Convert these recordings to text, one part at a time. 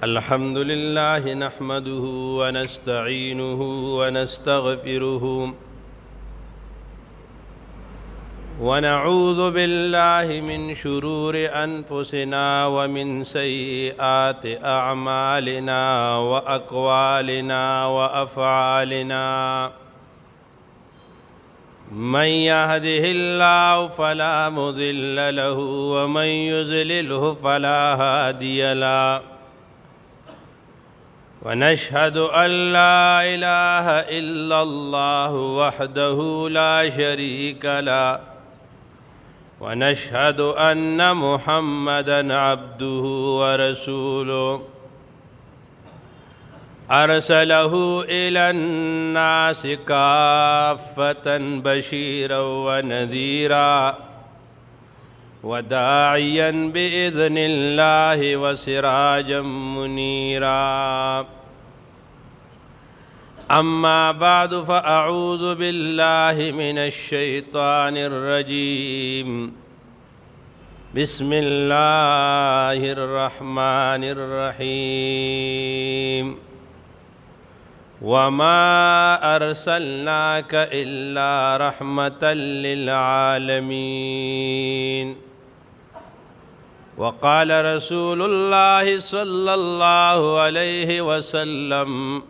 الحمد لله نحمده ونستعينه ونستغفره ونعوذ بالله من شرور أنفسنا ومن سيئات أعمالنا وأقوالنا وأفعالنا من يهده الله فلا مضل له ومن يضلله فلا هادي له ونشهد أن لا إله إلا الله وحده لا شريك له ونشهد أن محمدًا عبده ورسوله أرسله إلى الناس كافة بشيرا ونذيرا وداعيا بإذن الله وسراجا منيرا أما بعد فأعوذ بالله من الشيطان الرجيم بسم الله الرحمن الرحيم وما أرسلناك إلا رحمة للعالمين وقال رسول الله صلى الله عليه وسلم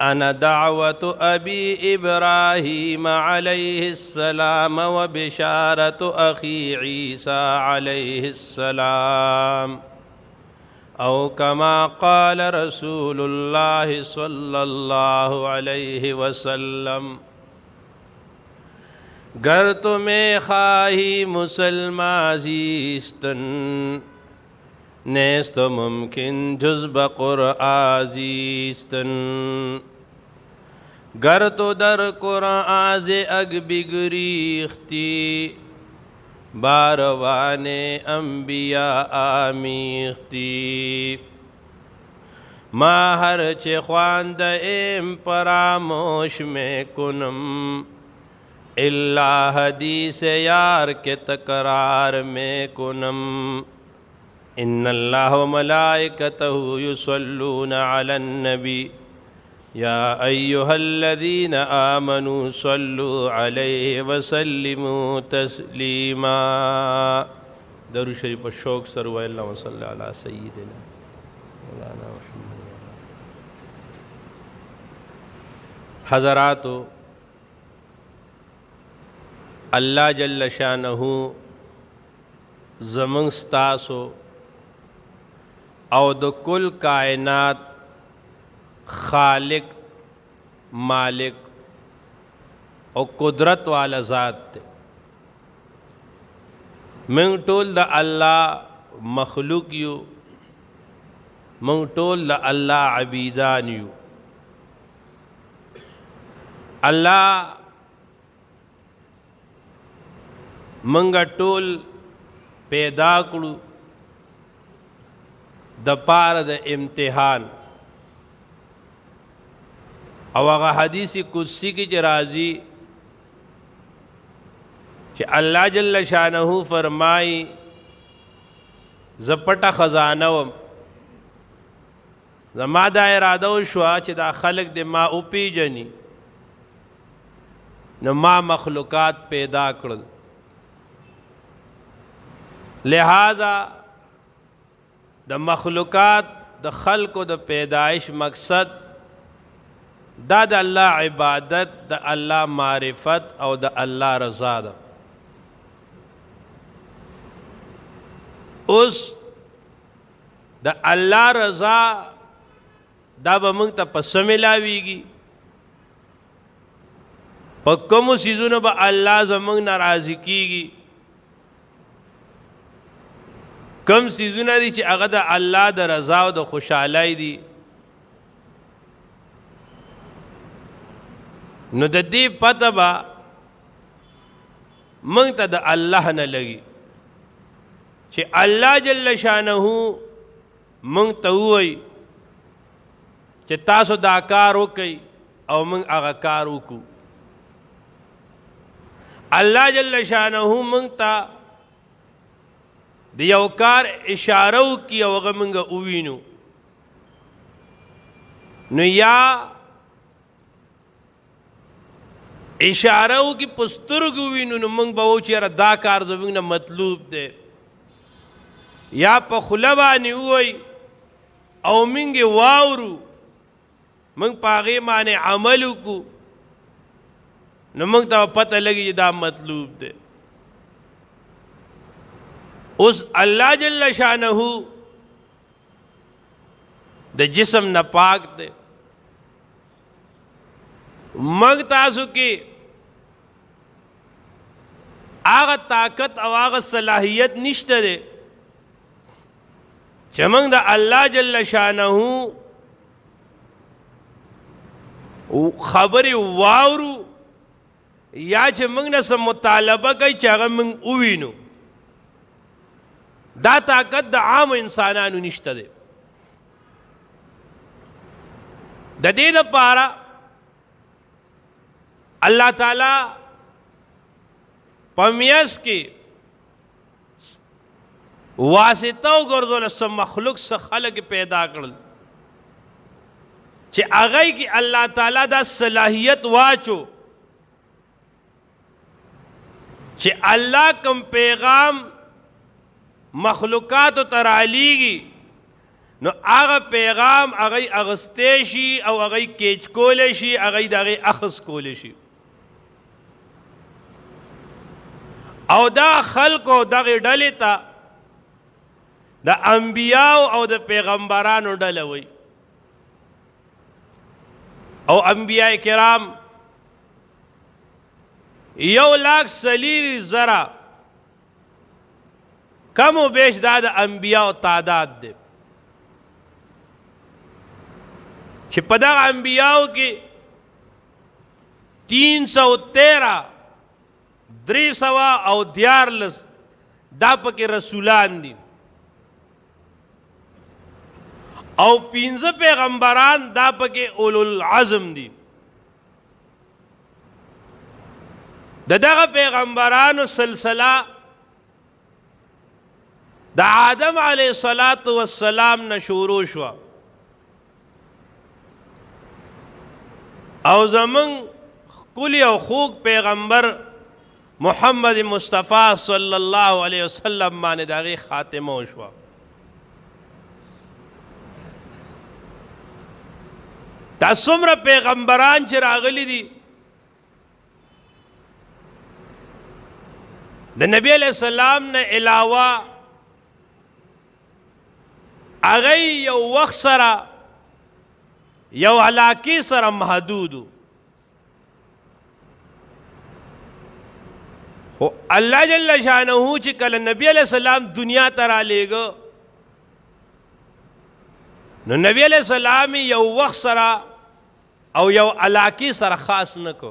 أنا دعوة أبي إبراهيم عليه السلام وبشارة أخي عيسى عليه السلام أو كما قال رسول الله صلى الله عليه وسلم گر تمہیں خواہی مسلمان زیستن نیست ممکن جز بقرآن زیستن گر تو در قرآن ز اگ بگریختی باروان انبیاء آمیختی ما ہر چه خواندیم پراموش میں کنم الا حدیث یار کے تکرار میں کنم ان اللہ و ملائکتہ یصلون علی النبی یا ایہا الذین آمنوا صلوا علیہ وسلموا تسلیما درود شریف پر شوق سرو اللہم صلی علی سیدنا مولانا محمد. حضراتو، اللہ جل شانہ زمن ستاسو او د کل کائنات خالق مالک او قدرت والا ذات تے. من ټول د اللہ مخلوق یو، من ټول د اللہ عبیدان یو. اللہ منگا ټول پیدا کړو د پاره د امتحان. او هغه حدیث قدسی کی چې راځي چې الله جل شانه فرمایي زه پټه خزانه وم، زما دا اراده وشوه چې دا خلق د ما وپېژني، نو ما مخلوقات پیدا کړل. لہذا د مخلوقات د خلق و د پیدائش مقصد دا د اللہ عبادت، د اللہ معرفت او د اللہ رضا ده. اوس د اللہ رضا دا به موږ ته په څه ملاویږي؟ په کومو څیزونو به الله زموږ نه راضي کیږي؟ کم څیزونه دي چې هغه د الله د رضا او د خوشحالۍ دي؟ نو د دې پته به موږ ته د الله نه لګي چې الله جل شانه موږ ته ووایي چې تاسو دا کار وکئ او موږ هغه کار وکړو. الله جل شانه موږ ته د یو کار اشاره وکړي او هغه موږ ووینو، نو یا اشاره وکړي په سترګو وینو نو موږ به وو چې یاره دا کار زموږ نه مطلوب دی، یا په خوله باندې ووایي او موږ یې واورو، موږ په هغې باندې عمل وکړو نو موږ ته به پته لګي چې دا مطلوب دی. اوس الله جل شانه د جسم نه پاک دی، موږ تاسو کې هغه طاقت او هغه صلاحیت نشته دی چې موږ د الله جل شانه خبرې واورو یا چې موږ نه څه مطالبه کوي چې هغه موږ ووینو. دا طاقت د عام انسانانو نشته دی. د دې لپاره الله تعالی په میاس کې واسطه وګرځول، څه مخلوق څه خلق پیدا کړل چې هغه کې الله تعالی دا صلاحیت واچو چې الله کوم پیغام مخلوقات ته رالیږي نو هغه پیغام هغه اغستی شي او هغه کیچ کولی شي، هغه د هغې اخذ کولی شي. او دا خلکو دغې ډلې ته د انبیاو او د پیغمبرانو ډله وي. او انبیاء کرام 1,40,000 کم و بیش دا د انبیاء تعداد دی چې په دغه انبیاءو کې 313 دا پکې رسولان دي او 15 پیغمبران دا پکې اولو العزم دي. دغه پیغمبرانو سلسله د آدم علیه السلام نه شروع شوه او زمون ښکلی او خوږ پیغمبر محمد مصطفی صلی الله علیه وسلم باندې د هغې خاتمه وشوه. دا څومره پیغمبران چې راغلي دي د نبی علیہ السلام نه علاوه هغه یو وخت سره یو علاقې سره محدودو، خو الله جل شانه چې کله نبی علیہ السلام دنیا ته رالیږه نو نبی علیہ السلام یو وخت سره او یو علاقې سره خاص نه کو،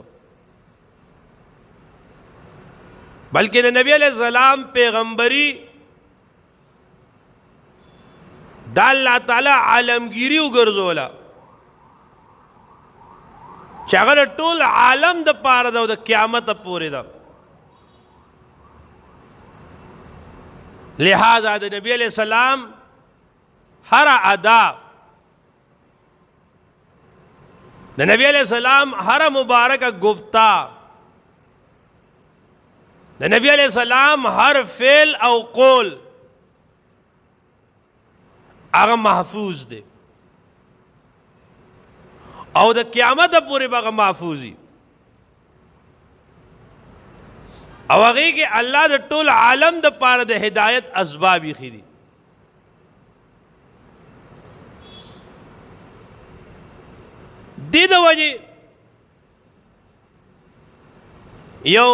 بلکې د نبی علیہ السلام پیغمبري دا الله تعالی عالمگیری وګرځوله چې هغه ټول عالم د پاره ده او د قیامت پورې ده. لہذا د نبی علیہ السلام هر ادا، د نبی علیہ السلام هر مبارکه گفتا، د نبی علیہ السلام هر فعل او قول هغه محفوظ دی او د قیامت پورې به هغه محفوظي او هغې کې الله د ټول عالم د پاره د هدایت اسباب ایښي دي. دې د وجې یو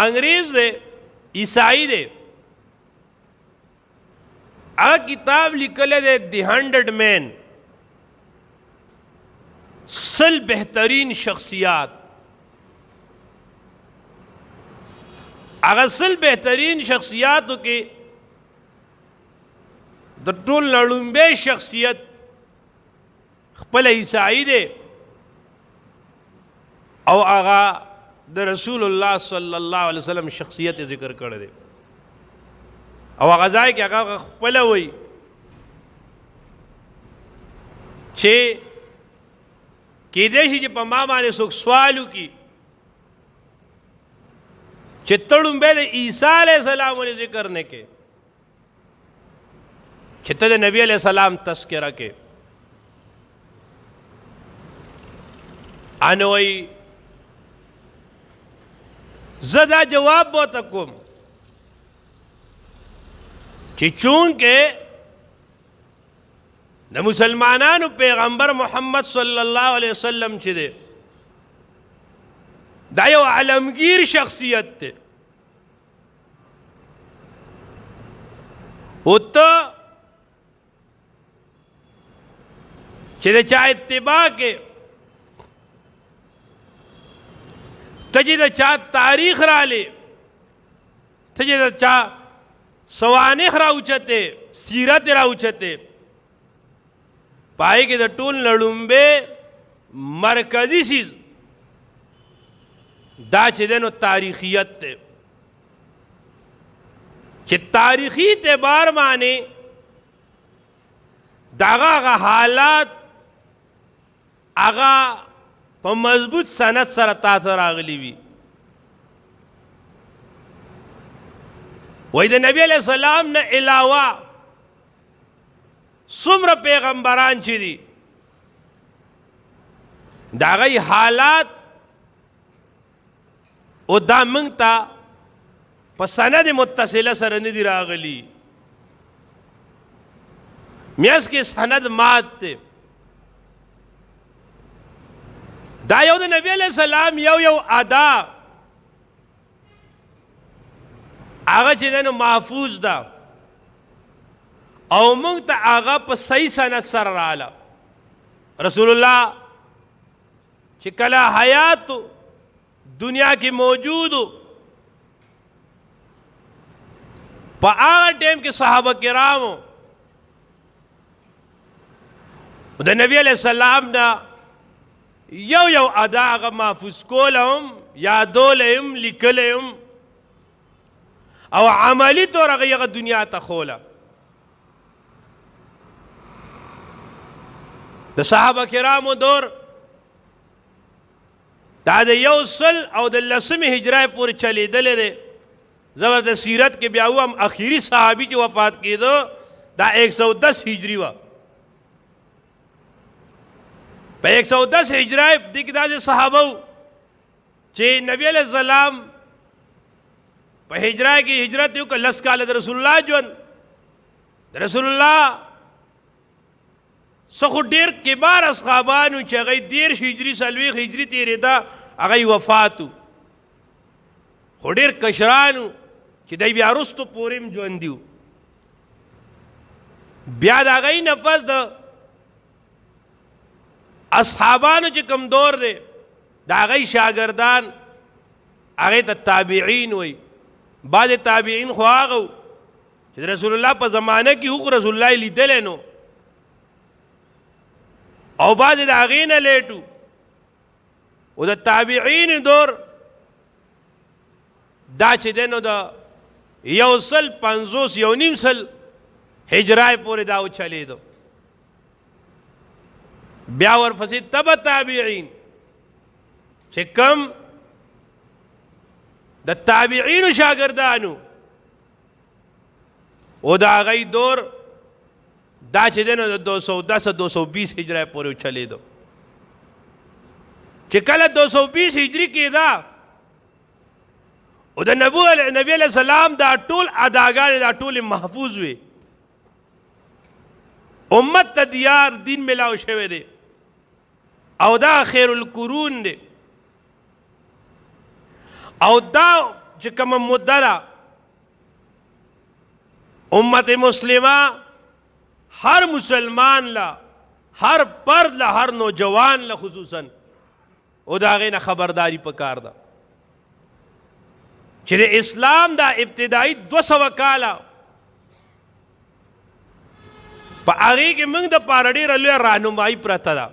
انګریز دی، عیسائی دی، هغه کتاب لیکلی دی دی 100 مین، 100 بهترین شخصیات. هغه 100 بهترین شخصیاتو کې د ټول لړومبی شخصیت خپل عیسائی دی او هغه د رسول الله صلی الله علیه وسلم شخصیت ذکر کړی دی او هغه ځای کې هغه خپله وایي چې کېدای شي چې په ما باندې څوک سوال وکړي چې ته لومبی د عیسی علیه السلام ولې ذکر نه کې چې ته د نبی علیه السلام تذکره کې انو وایي زه دا جواب به ورته کوم چې چونکې د مسلمانانو پیغمبر محمد صلی الله علیه وسلم چې دی دا یو علمگیر شخصیت دی او ته چې د چا اتباع کې ته چې د چا تاریخ رالی ته چې د چا سوانح راوچته سیرت راوچته پای کې د ټول لړومبه مرکزی چیز دا چې دنو تاریخیت ته چې تاریخی اعتبار باندې داغه حالات هغه په مضبوط سند سره تاسو راغلی وي وای د نبی علیہ السلام نه علاوه څومره پیغمبران چې دي د هغوی حالات او دا موږ ته په سند متصله سره نه دي راغلي میاس کې سند مات دی دا یو د نبی علیہ السلام یو ادا هغه چې دی نو محفوظ ده او موږ ته هغه په صحیح سند سره راغله رسول الله چې کله حیات دنیا کې موجود په هغه ټیم کې صحابه کرامو د نبی علیہ السلام نه یو ادا هغه محفوظ کولهم یادولهم لیکلهم او عملی طور هغه دنیا ته خوله د صحابه کرامو دور دا د 100 او د 10 هجری پورې چلیدلی دی زه د سیرت کې بیا وایم اخیری صحابي چې وفات کېده دا 110 هجری وه په 110 هجری دې کې داسې صحابه وو چې نبی علیہ السلام په هجری کې هجرت یې وکړه 10 کاله د رسول الله ژوند د رسول الله څخه ډېر کبار اصحابانو چې هغوی 13 هجري 40 هجري تېرېده هغوی وفات وو خو ډېر کشرانو چې دی بیا وروستو پورې هم ژوندي وو بیا د هغوی نه پس د اصحابانو چې کوم دور دی د هغوی شاګردان هغې ته تابعین وایي بعضې تابعین خو هغه وو چې د رسول الله په زمانه کې هغو رسول الله یې لیدلی نو او بعضې د هغې نه لیټو او د تابعین دور دا چې دی نو د 150 1.5 هجری پورې دا وچلېدو بیا ورپسې تبع تابعین چې کم د تابعینو شاګردانو او د هغوی دور دا چې دی نو د 210 220 هجری پورې وچلېدو چې کله 220 هجري کېده او د نبی علیہ السلام دا ټول اداګانې دا ټولې محفوظ وي امت ته دیار دین ملاو شوی دی او دا خیر القرون دی او دا چې کومه مده ده امت مسلمه هر مسلمان لا هر فرد لا هر نوجوان لا خصوصا او دا هغې نه خبرداری پکار ده چې د اسلام دا ابتدایي 200 کاله په هغې کې موږ دپاره ډېره لویه راهنمایي پرته ده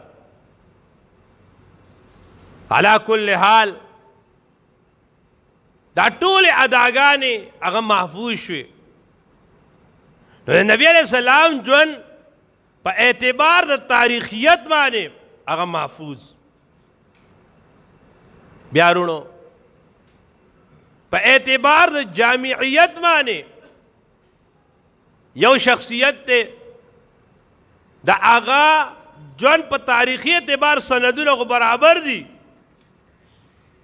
علا کل حال دا ټولې اداګانې هغه محفوظ شوې نو د نبی علیہ السلام ژوند په اعتبار د تاریخیت باندې هغه محفوظ. بیا رونو په اعتبار د جامعیت باندې یو شخصیت ته د هغه ژوند په تاریخي اعتبار سندونه خو برابر دي،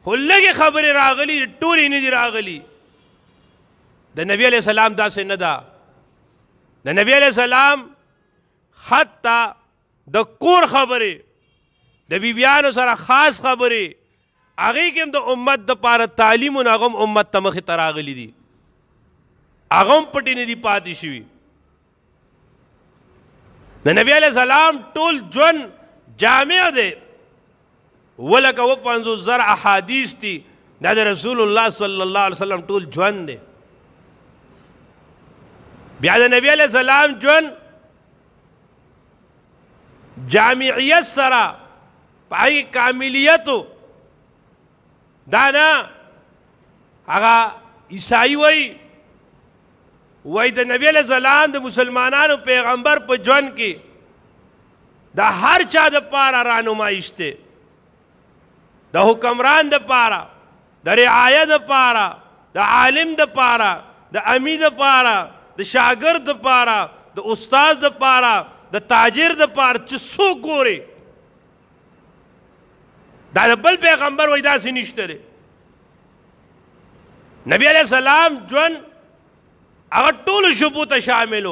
خو لږې خبرې راغلي ټولې نه دي راغلي. د نبی علیہ السلام داسې نه ده. د نبی علیہ السلام حتی د کور خبرې، د بیبیانو سره خاص خبرې، هغې کې هم د امت دپاره تعلیمونه هغه هم امت ته مخې ته راغلي دي، هغه هم پټې نه دي پاتې شوي. د نبی علیہ السلام ټول ژوند جامع دی، ولکه وپنځوس زره احادیث دي، دا د رسول الله صلی الله علیه وسلم ټول ژوند دی. بیا د نبی علیہ السلام ژوند جامعیت سره په هغې کاملیتو دا نه هغه عیسائی وایي د نبی علیہ السلام د مسلمانانو پیغمبر په ژوند کې د هر چا دپاره رانمایش دی، د حکمران دپاره، د رعایه دپاره، د عالم دپاره، د امي دپاره، د شاګرد دپاره، د استاد دپاره، د تاجر دپاره چې څوک ګوري دا د بل پیغمبر وایي داسې نشته دی. نبی علیہ السلام ژوند هغه ټولو شبو ته شامل و،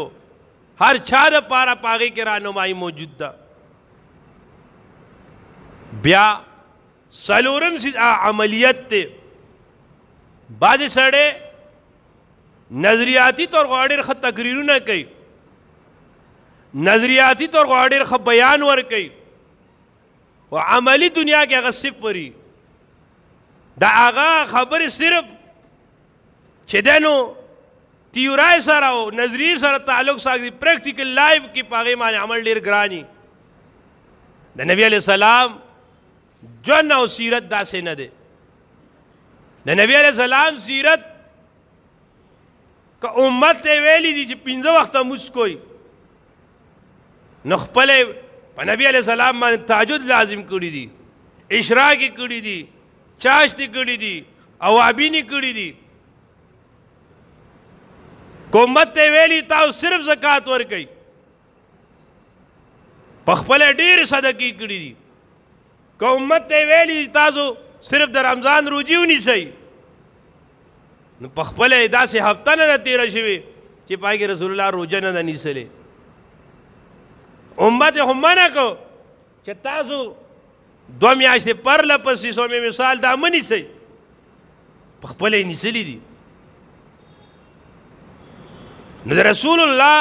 هر چا دپاره په هغې کې رهنمایي موجود ده. بیا څلورم عملیت دی. بعضې سړی نظریاتي طور خو ډېر ښه تقریرونه کوي، نظریاتي طور خو ډېر ښه بیان ورکوي، خو عملي دنیا کې هغه صفر وي. د هغه خبرې صرف چې دی نو تیورای سره او نظریې سره تعلق ساتي، پریکټیکل لایف کې په هغې باندې عمل ډېر ګران وي. د نبي علیہ السلام ژوند او سیرت داسې نه دی. د نبی علیہ السلام سیرت که امت ته ویلی دي چې 5 وخته مونځ کوئ، نو خپله په نبی علیہ السلام باندې تهجد لازم کړي دي، اشراقې کړي دي، چاشتې کړي دي، اوابینې کړي دي. که امت ته ویلي تاسو صرف زکات ورکئ، په خپله ډېرې صدقې کړي دي. که امت ته ویلي تاسو صرف د رمضان روجي ونیسئ، نو په خپله یې داسې هفته نه ده تېره شوې چې په هغې کې رسول الله روژه نه ده نیسلې. امت یې خو منع کړو چې تاسو 2 میاشتې پرله پسې سومې مثال دا مه نیسئ، په خپله یې نیسلي دي. نو د رسول الله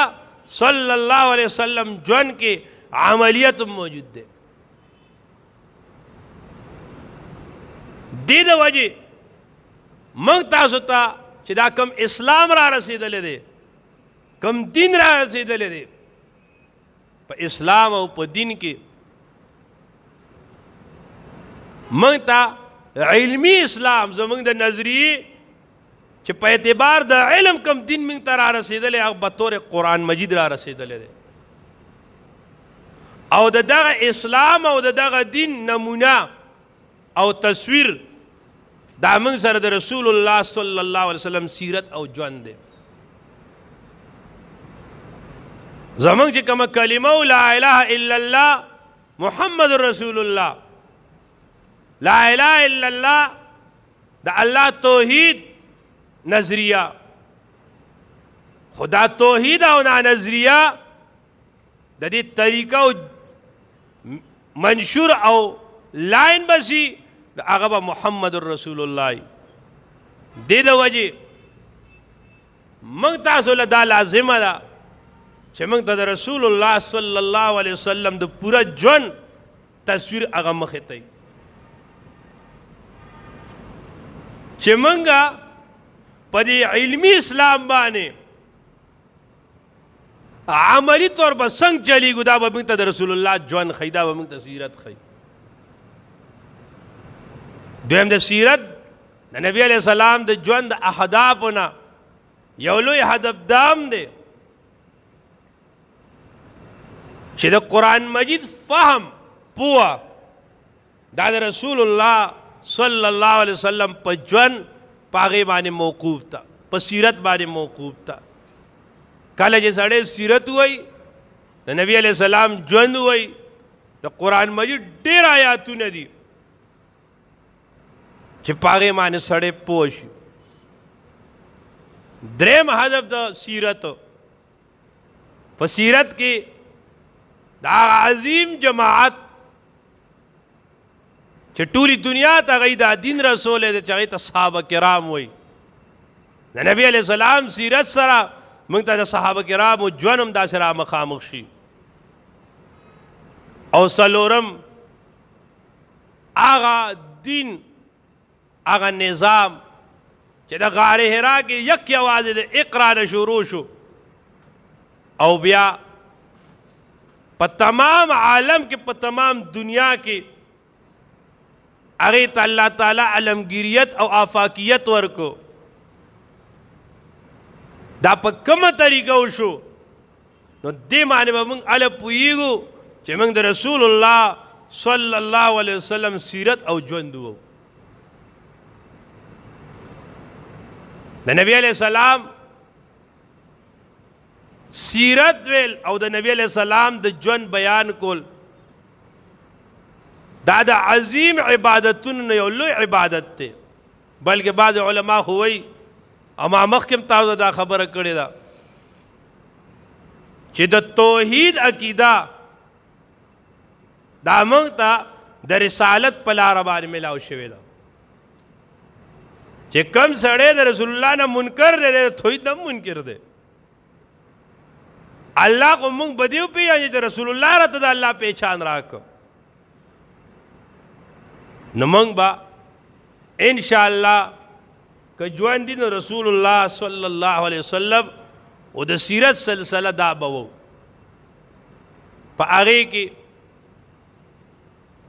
صلی الله علیه وسلم ژوند کې عملیت موجود دی. دې د وجې موږ تاسو ته چې دا کم اسلام را رسېدلی دی، کم دین را رسېدلی دی، په اسلام او په دین کې موږ ته علمي اسلام زموږ د نظریې چې په اعتبار د علم کم دین موږ ته را رسېدلی هغه به طور قرآن مجید را رسېدلی دی. او د دغه اسلام او د دغه دین نمونه او تصویر دا موږ سره د رسول الله صلی الله علیه وسلم سیرت او ژوند دی. زموږ چې کومه کلمه لا اله الا الله محمد رسول الله، لا اله الا الله د الله توحید نظریه، خدا توحید او نظریه د دې طریقه او منشور او لاین بسی هغه به محمد رسول الله. دې د وجې موږ تاسو له دا لازمه ده چې موږ ته د رسول الله صلی الله علیه وسلم د پوره ژوند تصویر هغه مخې ته چې موږ په دې علمي اسلام باندې عملی طور به څنګه چلیږو، دا به موږ ته د رسول الله ژوند ښیي، دا به موږ ته سیرت ښیي. دویم د سیرت د نبی علیہ السلام د ژوند د اهدافو نه یو لوی هدف دام دی چې د قرآن مجید فهم پوه دا د رسول الله صلی الله علیه وسلم په ژوند په هغې باندې موقوف ده، په سیرت باندې موقوف ده. کله چې سړی سیرت وایي، د نبی علیه السلام ژوند وایي، د قرآن مجید ډېر آیاتونه دي چې په هغې باندې سړی پوه شي. دریم هدف د سیرت، په سیرت کې دا عظیم جماعت چې ټولي دنیا ته هغوی دا دین رسولی دی چې هغوی ته صحابه کرام وایي. د نبی علیه السلام سیرت سره موږ ته د صحابه کرامو ژوند هم داسې را مخامخ شي. او څلورم هغه دین، هغه نظام چې د غار حرا کې یک یوازې د اقرا نه شروع شو او بیا په تمام عالم کې، په تمام دنیا کې هغې ته الله تعالی علمگیریت او آفاقیت ورکو. دا په کومه طریقه وشو؟ نو دې معنی به موږ هله پوهېږو چې موږ د رسول الله صلی الله علیه وسلم سیرت او ژوند وو. د نبی علیہ السلام سیرت ویل او د نبی علیہ السلام د ژوند بیان کول دا د عظیم عبادتونو نه یو لوی عبادت دی. بلکې بعض علما خو وایي او ما مخکې هم تاسو دا خبره کړې ده چې د توحید عقیده دا موږ ته د رسالت په لاره باندې ملاو شوې ده. چې کم سړی د رسول الله نه منکر دی، د توحید نه منکر دی. الله خو موږ به دې وپېژنو چې رسول الله راته د الله پہچان راکړه. نو موږ به انشاءالله که ژوند دي نو رسول الله صلی الله علیه وسلم او د سیرت سلسله دا به وو. په هغې کې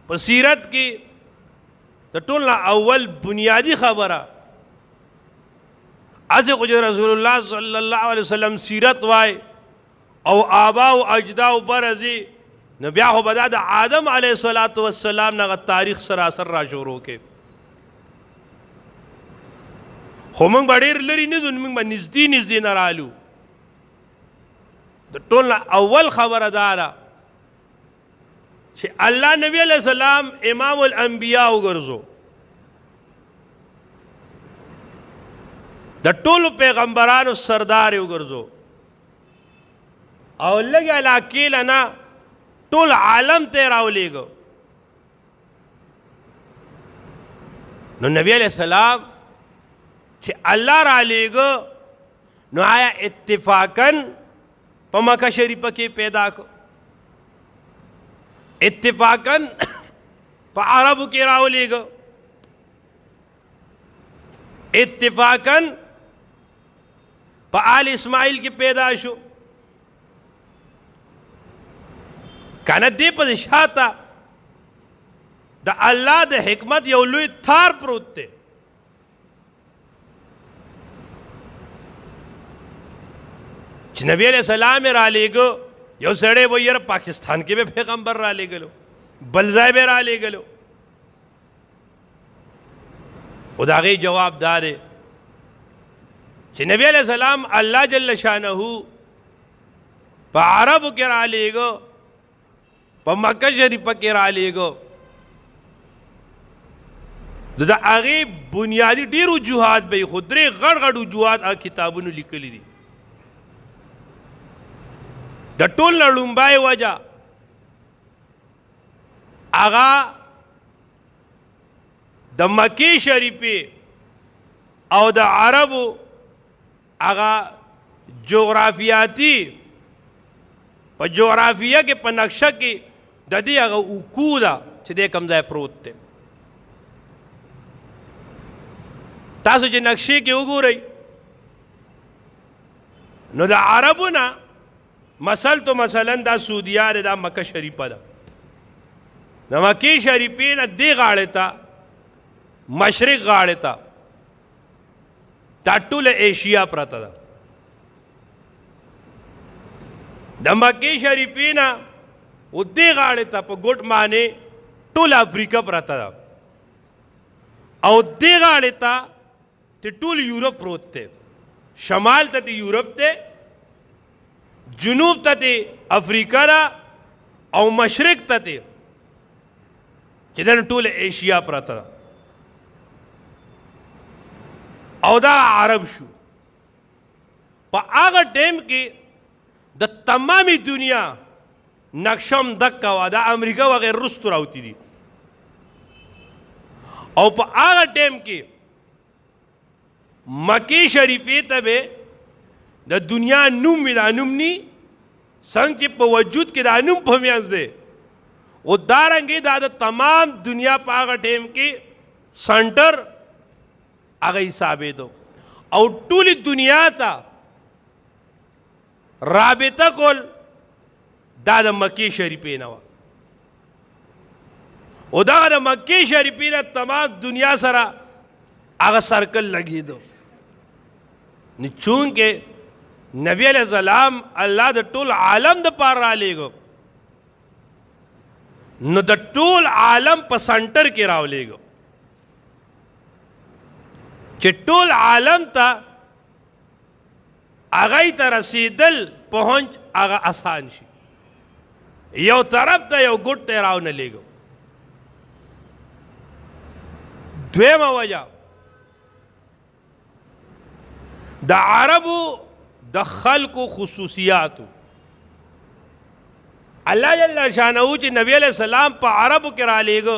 په سیرت کې د ټول نه اول بنیادی خبره اسې خو چې رسول الله صلی الله علیه وسلم سیرت وای او آبا او اجدا او برزي نو بیا خو به دا د آدم علیه السلام نه تاریخ سراسر را شروع کې. خو موږ به ډېر لرې نه ځو، موږ به نږدې نږدې نه رالو. د ټول نه اول خبره دا ده چې الله نبی علیہ السلام امام الانبیاء وګرځو، د ټولو پیغمبرانو سردار وګرځو او لږ علاقې له نه ټول عالم ته راولېږو. نو نبی علیہ السلام چې الله را لېږه نو آیا اتفاقاً په مکه شریفه کې پیدا کو، اتفاقاً په عربو کې راولېږه، اتفاقاً په آل اسماعیل کې پیدا شو. کنه دې په شاته د الله د حکمت یو لوی تار پروت دی. چې نبی علیہ السلام را لېږه یو سړی به یاره پاکستان کې به پیغمبر را لېږلو، بل ځای به را لېږلو. خو د هغې جواب دا دی چې نبی علیہ السلام الله جل شانه په عربو کې را لېږه، په مکه شریفه کې را لېږه. د هغې بنیادي ډېر وجوهات به یې خو درې غټ غټ وجوهات هغه کتابونو لیکلي دي. د ټول نه لومبای وجه هغه د مکې شریفې او د عربو هغه جغرافیاتي په جغرافیه کې په نقشه کې د دې هغه اوکو ده چې دې کوم ځای پروت دی. تاسو چې نقشې کې وګورئ نو د عربو نه مثلا دا سعودیه ده، دا مکه شریفه ده. د مکې شریفې نه دې غاړې ته مشرق غاړې ته دا ټوله ایشیا پرته ده. د مکې شریفې نه و دې غاړې ته په ګوټ باندې ټول افریقا پرته ده او دې غاړې ته ته ټول یورپ پروت دی شمال ته د یورپ دی جنوب ته د افریقا ده او مشرق ته دی چې دنه ټول ایشیا پرته ده او دا عرب شو په هغه ټیم کې د تمامي دنیا نقشم دکه وه د امریکا وغیر رستو راوتی دي او په هغه ټیم کې مکې شریفې ته به د دنیا نوم وي دا نوم نی څنګه چې په وجود کې دا نوم په میانځ دی او دارنګې دا د تمام دنیا په هغه ټیم کې سنټر هغه حسابېدو او ټولې دنیا ته رابطه کول دا د مکې شریفې نه وه او دغه د مکې شریفې نه تمام دنیا سره هغه سرکل لګېدو نو چونکې نبی علیہ السلام الله د ټول عالم د پاره رالیږو نو د ټول عالم په سنټر کې راولېږو چې ټول عالم ته هغې ته رسېدل پهنچ هغه آسان شي یو طرف ته یو ګوټ ته یې راونه لېږو دویمه وجه د عربو د خلقو خصوصیاتو الله جل شانه چې نبی علیہ السلام په عربو کې را لېږو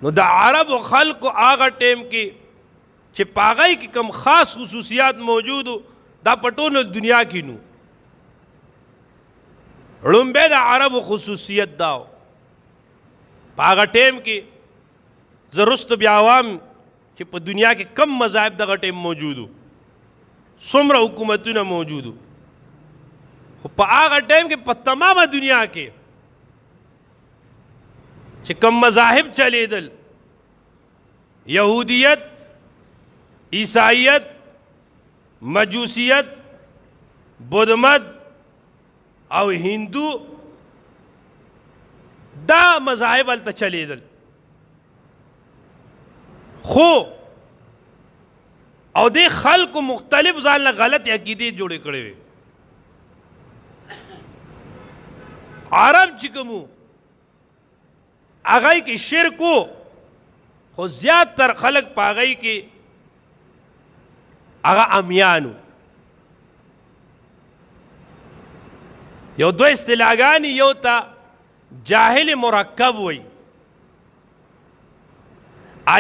نو د عربو خلقو هغه ټیم کې چې په هغې کې کوم خاص خصوصیات موجودو دا په ټوله دنیا کې نو ړومبی د عربو خصوصیت دا و په هغه ټیم کې زه رستو بیا وایم چې په دنیا کې کم مذاهب دغه ټیم موجودو څومره حکومتونه موجودو خو په هغه ټیم کې په تمامه دنیا کې چې کم مذاهب چلیدل یهودیت عیسائیت مجوسیت بودمت او هندو دا مذاهب هلته چلیدل خو او دې خلکو مختلف ځان له غلط عقیدې جوړې کړې وې عرب چې کوم هغې کې شرک و خو زیات تر خلک په هغې کې هغه امیان و یو دوه اصطلاحګانې یو ته جاهل مرکب وی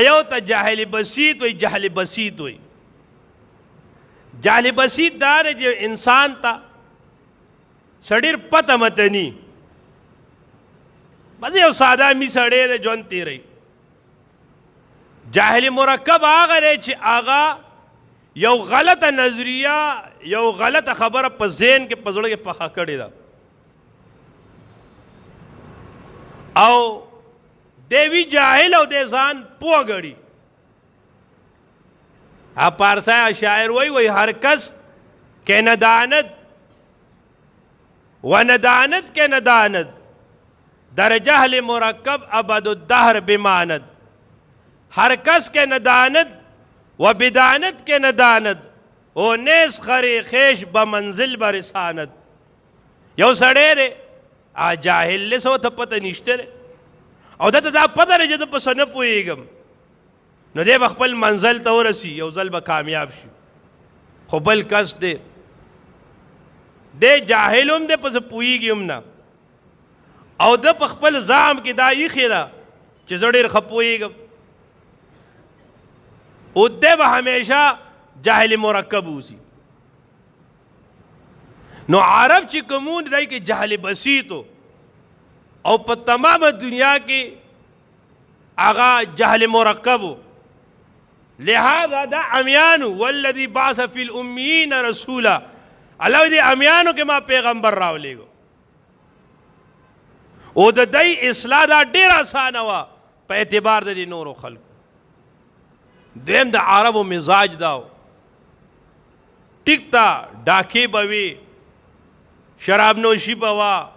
یو ته جاهل بسیط وی جهل بسیط وی جهل بسیط دا دی چې انسان ته څه ډېر پته مته ني بس یو ساده می سړی دی ژوند تېروي جاهل مرکب هغه دی چې هغه یو غلطه نظریه یو غلطه خبره په ذهن کې په زړه کې پخه کړې ده او دی وي جاهل او دی ځان پوه ګڼي پارسای شاعر وی ہر کس کے ندانت و ندانت کے ندانت در جہل مرکب ابد الدہر بماند ہر کس کے ندانت و بدانت کے ندانت او نیس خری خیش بمنزل برسانت یو سڑے رے جاہل لے سو تا پتہ نشتے رے او دا دا پتہ رے جدو پس نه پوهیږم نو دی به خپل منزل ته ورسي یو ځل به کامیاب شي خو بل کس دی جاهل هم دی پس پوهیږي هم نه او ده په خپل ځام کې دا ایښې ده چې زه ډېر ښه پوهیږم او دی به همیشه جاهل مرکب اوسي نو عرب چې کوم و دی کې جهل بسیط و او په تمامه دنیا کې هغه جهل مرکب و لہذا دا امیانو والذی بعث فی الامیین رسولا اللہ دی امیانو کے ما پیغمبر راو لے گو او دا دی اصلاح دا ډیر آسان وا په اعتبار دا دی نورو خلق دیم دا عربو مزاج داو ٹک تا ڈاکی بوی شراب نوشي به وا،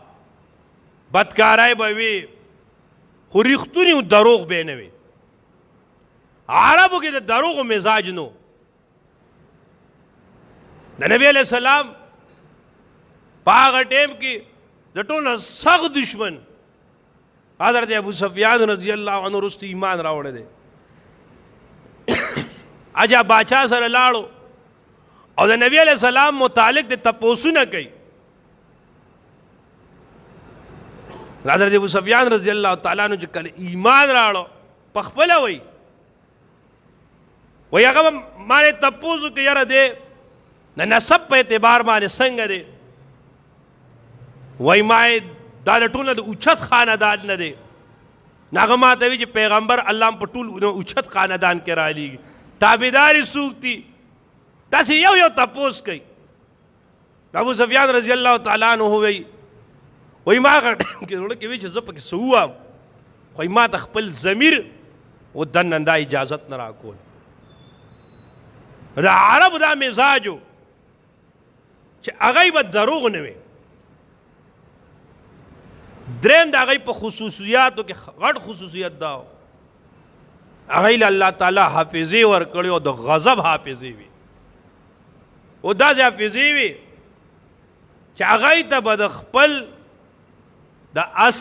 بدکارای به وي، خو ریښتوني دروغ به نه وي. عربو کې د دروغو مزاج نو. د نبی علیہ السلام په هغه ټیم کې د ټولو سخت دشمن حضرت ابو سفیان رضی الله عنه وروسته ایمان راوړی دی. اجا باچا سره لاړو او د نبی علیہ السلام متعلق د تپوسونه کوي. حضرت ابو سفیان رضی الله تعالی عنہ چې کله ایمان راوړو په خپله وایي هغه مانې تپوسو کې یاره دی د نسب په اعتبار باندې څنګه دی؟ وایي ما یې دا د ټول د اوچت خاندان نه دی. نو هغه ما ته وایي چې پیغمبر الله په ټول اوچت خاندان کې رالیږي، تابعدار یې څوک دي؟ داسې یو یو تپوس کوي. ابو سفیان رضی الله تعالی عنہ وایي ما هغه ټایم کې زړه کې وایي چې زه پکې څه ووایم، خو ما ته خپل ضمیر و دننه دا اجازت نه راکول. د عربو دا مزاج و چې هغه به دروغ نه وي. دریم د هغه په خصوصیاتو کې غټ خصوصیت دا و هغه له الله تعالی حافظې ورکړې او د غضب حافظې وي، او داسې حافظې وي چې هغه ته به د خپل د اس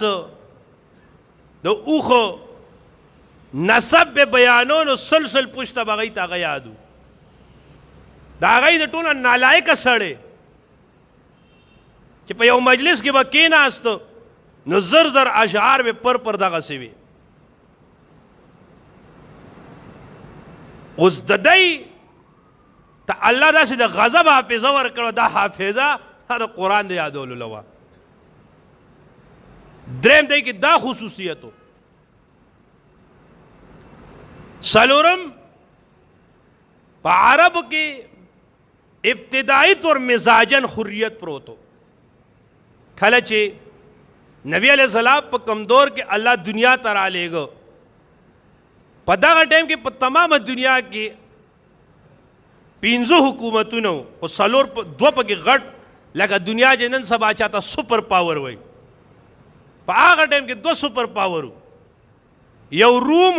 د اوښو نسب به بیانونو سلسل پشته به هغې ته هغه یاد و. د هغې د ټولو نالایقه سړی چې په یو مجلس کې به کېناست نو زر زر اشعار به پر دغسې وي. اوس د دی ته الله داسې د غضب حافظه ورکړه، دا حافظه دا د قرآن د یادولو له وه. دریم دی کې دا خصوصیت و. څلورم په عربو کې ابتدائی طور مزاجن حریت پروت و. کله چې نبی علیہ السلام په کم دور کې الله دنیا ته رالیږه، په دغه ټایم کې په تمامه دنیا کې 15 حکومتونه وو، خو څلور دوه پکې غټ لکه دنیا چې نن سبا چاته سپر پاور وایي، په هغه ټایم کې 2 سپر پاور وو، یو روم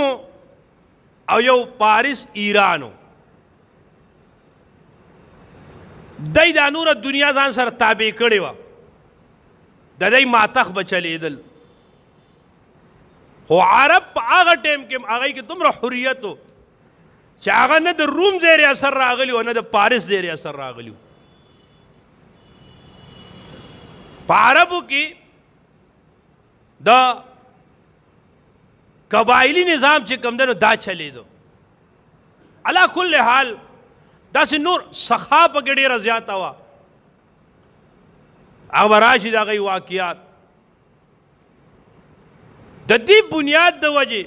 او یو پاریس ایران و. دی دا نوره دنیا ځان سره تابع کړې وه، د دی ماتخ به چلیدل. خو عرب په هغه ټایم کې هغې کې دومره حریت و چې هغه نه د روم زیر اثر راغلی و نه د پاریس زیر اثر راغلی و. په عربو کې د قبایلي نظام چې کوم دی نو دا چلیدو. علا کل حال داسې نور سخا پکې ډېره زیاته وه. هغه به راشي د هغې واقعات د دې بنیاد د وجې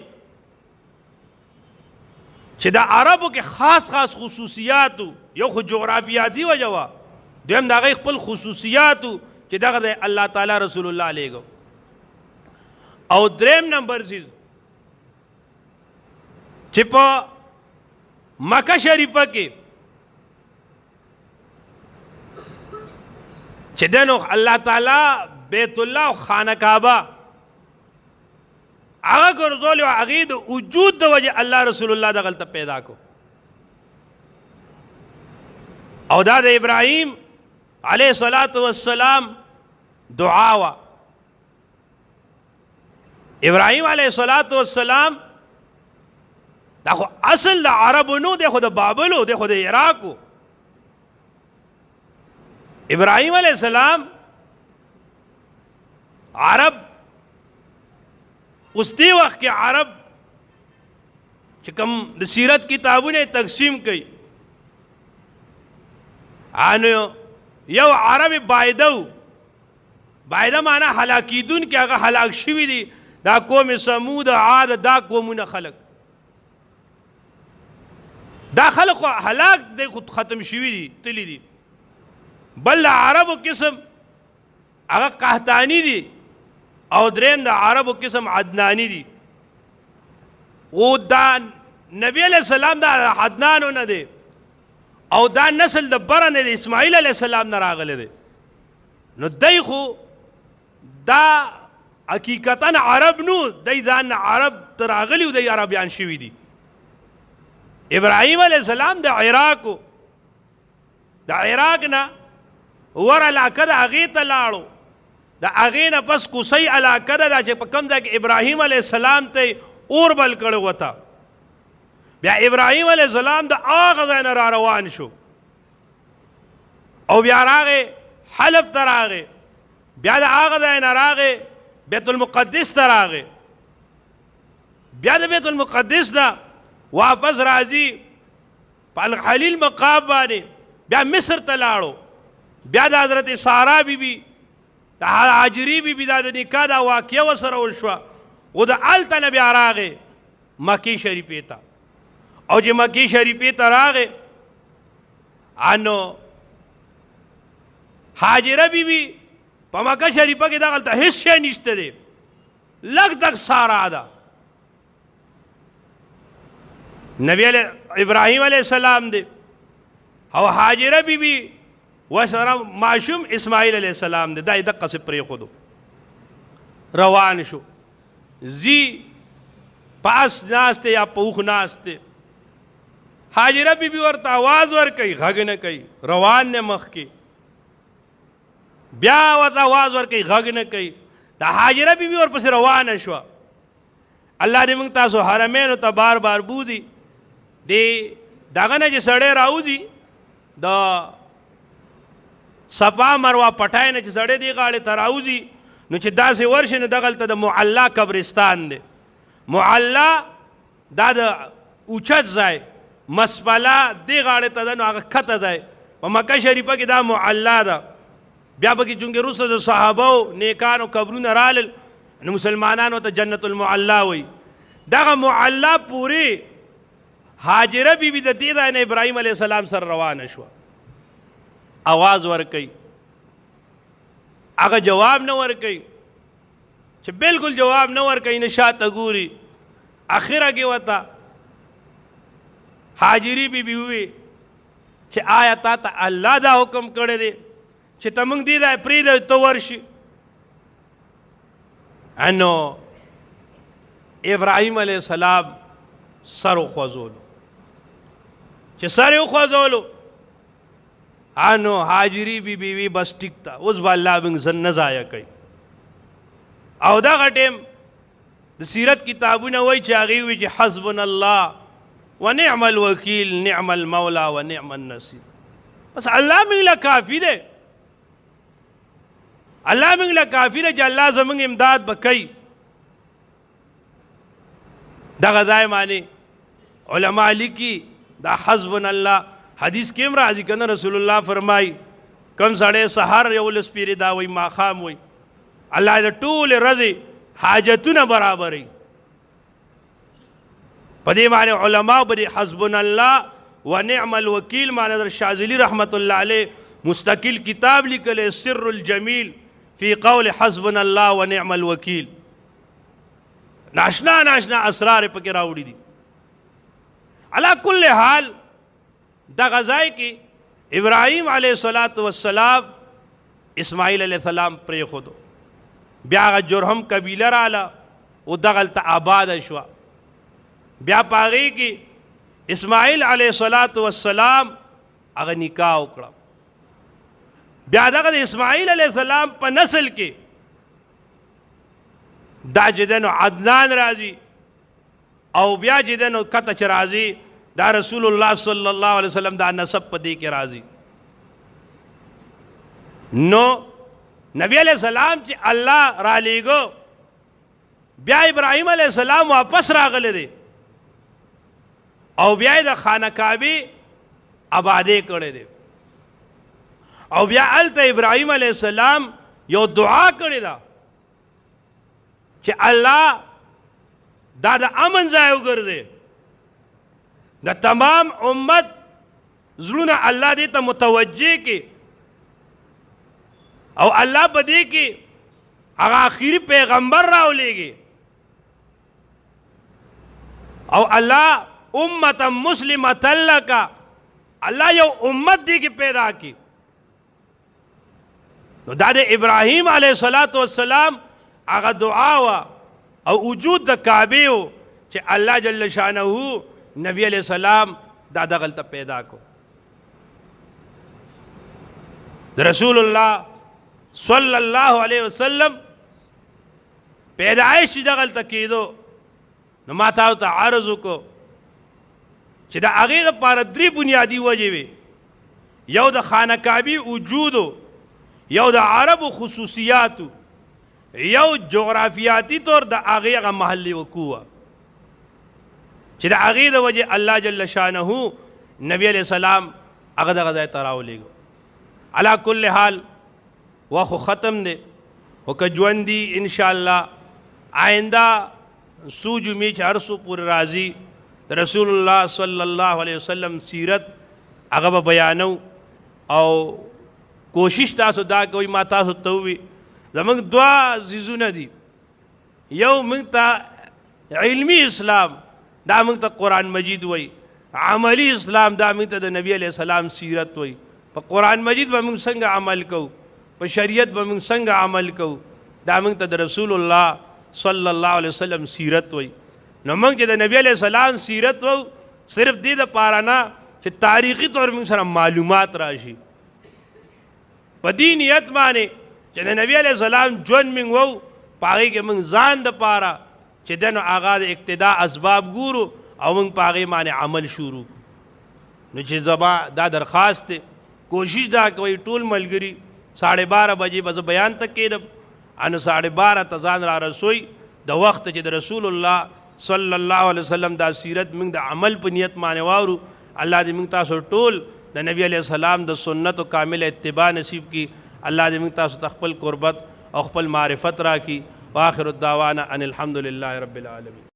چې د عربو کې خاص خاص خصوصیاتو، یو خو جغرافیاتي وجه وه، دویم د هغې خپل خصوصیاتو چې دغه د الله تعالی رسول الله علیږو، او دریم نمبر چیز چې په مکه شریفه کې چې دی نو الله تعالی بیت الله او خانه کعبه هغه ګرځولې وه، هغې د وجود د وجې الله رسول الله دغلته پیدا کو. او دا د ابراهیم علیه الصلاة والسلام دعا وه. ابراهیم علیه الصلاة والسلام دا خو اصل د عربو نو، دی خو د بابلو، دی خو د عراقو. ابراهیم علیہ السلام عرب اس دی وقت کے عرب چې کوم د سیرت کتابونه تقسیم کړي، انو یو عرب بایده معنی هلاکیدون کې هغه هلاک شوي دي، دا قوم سمود عاد دا قومونه خلق، دا خلق هلاک دی خود ختم شوي دي تللی دي. بل عربو قسم هغه قحطانی دي، او دریم د عربو قسم عدنانی دي. او دا نبی علیہ السلام دا عدنانو نه دی، او دا نسل د بره نه دی، اسماعیل علیہ السلام نه راغلی دی. نو دی خو دا حقیقتا عرب نو، دی ځان عرب ته راغلي و، دی عربیان شوي دي. ابراهیم علیه السلام د عراقو، د عراق نه ور علاقه د هغې ته لاړو، د هغې نه پس کوسۍ علاقه ده، دا چې په کوم ځای کې ابراهیم علیه السلام ته اور بل کړی وته. بیا ابراهیم علیه السلام د هغه ځای نه را روان شو او بیا راغی حلب ته راغی، بیا د هغه ځای نه راغی بیت المقدس ته راغی، بیا د بیت المقدس نه واپس راځي په الخلیل مقام باندې بیا مصر ته لاړو، بیا د حضرت سارا بی بی د هاجري بی بی دا د نکاح دا واقعه ورسره وشوه، او د هلته نه بیا راغی مکې شریفې ته. او چې مکې شریفې ته راغی نو هاجره بی بی په مکه شریفه کې دغلته هېڅ شی نشته دی، لږ تک سارا ده. نبی ابراهیم علیه السلام دی او هاجره بی بی ورسره ماشوم اسماعیل علیه السلام دی، دا یې دقسې پرېښودو روان شو. زی په اس ناست یا په اوښ ناست دی، هاجره بی بی ورته آواز ورکوي، غږ نه کوي، روان دی مخکې، بیا ورته آواز ورکوي، غږ نه کوي. د هاجره بی بی ورپسې روانه شوه. الله دې موږ تاسو حرمینو ته بار بار بوځي. د دغه نه چې سړی راوځي د صفا مروه پټای نه چې سړی دې غاړې ته راوځي نو چې داسې ورشي نو دغلته د معلا قبرستان دی. معلا دا د اوچت ځای، مسپله دې غاړې ته ده نو هغه کته ځای په مکه شریفه کې دا معلا ده. بیا پکې چونکې وروسته د صحابو نیکانو قبرونه رالل نو مسلمانانو ته جنت المعلا وایي. دغه معلا پورې هاجره بی بی د دې ځای نه ابراهیم علیه السلام سره روانه شوه، آواز ورکوي، هغه جواب نه ورکوي، چې بالکل جواب نه ورکوي، نه شاته ګوري. اخره کې ورته هاجري بی بی ووی چې آیا تا ته الله دا حکم کړی دی چې ته موږ دې ځای پرېږدی ته ورشي؟ نو ابراهیم علیه السلام سر وخوځولو، چې سر یې وخوځولو نو هاجري بی بی وی بس ټیک ته اوس به الله موږ نه ضایع کوي. او دغه ټیم د سیرت کتابونه وایي چې هغې وایي چې حسبنا الله ونعم الوکیل نعم المولا ونعم النصیر. بس الله موږ له کافي دی، الله موږ له کافي دی چې الله زموږ امداد به کوي. دغه ځای باندې علما لیکي دا حسبنا الله حدیث کې هم راځي که نه، رسول الله فرمایي کوم سړی سهار یولس پیرې دا وایي ماښام وایي الله د ټولې ورځې حاجتونه برابروي. په دې باندې علماو په دې حسبنا الله ونعم الوکیل معنی در شاذلی رحمت الله علیه مستقل کتاب لیکلی سر الجمیل فی قول حسبنا الله ونعم الوکیل. ناشنا ناشنا اسرار پکې راوړي دي. علا کل حال دغه ځای کې ابراهیم علیه السلام اسماعیل علیه السلام پرېښودو، بیا هغه جرهم قبیله راله او دغلته آباده شوه. بیا په هغې کې اسماعیل علیه السلام هغه نکاح وکړه. بیا دغه د اسماعیل علیه السلام په نسل کې دا چې دی نو عدنان راځي او بیا چې دی نو کته چې راځي دا رسول الله صلی الله علیه وسلم دا نسب په دې کې راځي. نو نبی علیہ السلام چې الله را لیږو بیا ابراهیم علیہ السلام واپس راغلی دی او بیا یې د خانه کعبې آبادې کړی دی او بیا هلته ابراهیم علیہ السلام یو دعا کړې ده چې الله دا د امن ځای وګرځي، د تمام امت زړونه الله دې ته متوجه کړي او الله په دې کې هغه آخري پیغمبر راولېږي او الله امتا مسلمتا لکا، الله یو امت دې کې پیدا کړي. نو دا د ابراهیم علیه السلام هغه دعا وا او وجود د کعبې و چې الله جل شانه نبی علیہ السلام دا دغلته پیدا کو د رسول الله صلی الله علیه وسلم پیدایش دغلته کېدو نو ما تاسو ته عرض وکړو چې د هغې دپاره درې بنیادي وجې وې یو د خانه کعبې وجودو یو د عربو خصوصیاتو یو جغرافیاتی طور د هغې هغه محل وقوع چې د هغې د وجې الله جل شانه نبی علیہ السلام هغه دغه ځای ته راولېږو علا کل حال وخو ختم دی خو که ژوند دي انشاءالله آئنده څو جمعې چې هر څو پورې راځي د رسول الله صلی الله علیه وسلم سیرت هغه به بیانو او کوشش تاسو دا کوئ ما تاسو ته ووي زموږ دوه څیزونه دي یو موږ ته علمي اسلام دا موږ ته قرآن مجید وایي عملی اسلام دا موږ ته د نبی علیہ السلام سیرت وایي په قرآن مجید به موږ څنګه عمل کوو په شریعت به موږ څنګه عمل کوو دا موږ ته د رسول الله صلی الله علیه وسلم سیرت وایي نو موږ چې د نبی علیہ السلام سیرت وو صرف دې دپاره نه چې تاریخي طور موږ سره معلومات راشي په دې نیت باندې چې د نبی علیہ السلام ژوند موږ وو په هغې کې موږ ځان دپاره چې ده نو هغه د اقتدا اسباب ګورو او موږ په هغې باندې عمل شروع نو چې زما دا درخواست دی کوشش دا کوئ ټول ملګري 12:30 بجې به زه بیان ته کېدم انو 12:30 ته ځان را رسوئ د وخت چې د رسول الله صلی الله علیه وسلم دا سیرت موږ د عمل په نیت باندې واورو الله دې موږ تاسو ټول د نبی علیہ السلام د سنت و کامل اتباع نصیب کی الله دې موږ تاسو ته خپل قربت او خپل معرفت راکړي واخر الدعوانا ان الحمد لله رب العالمین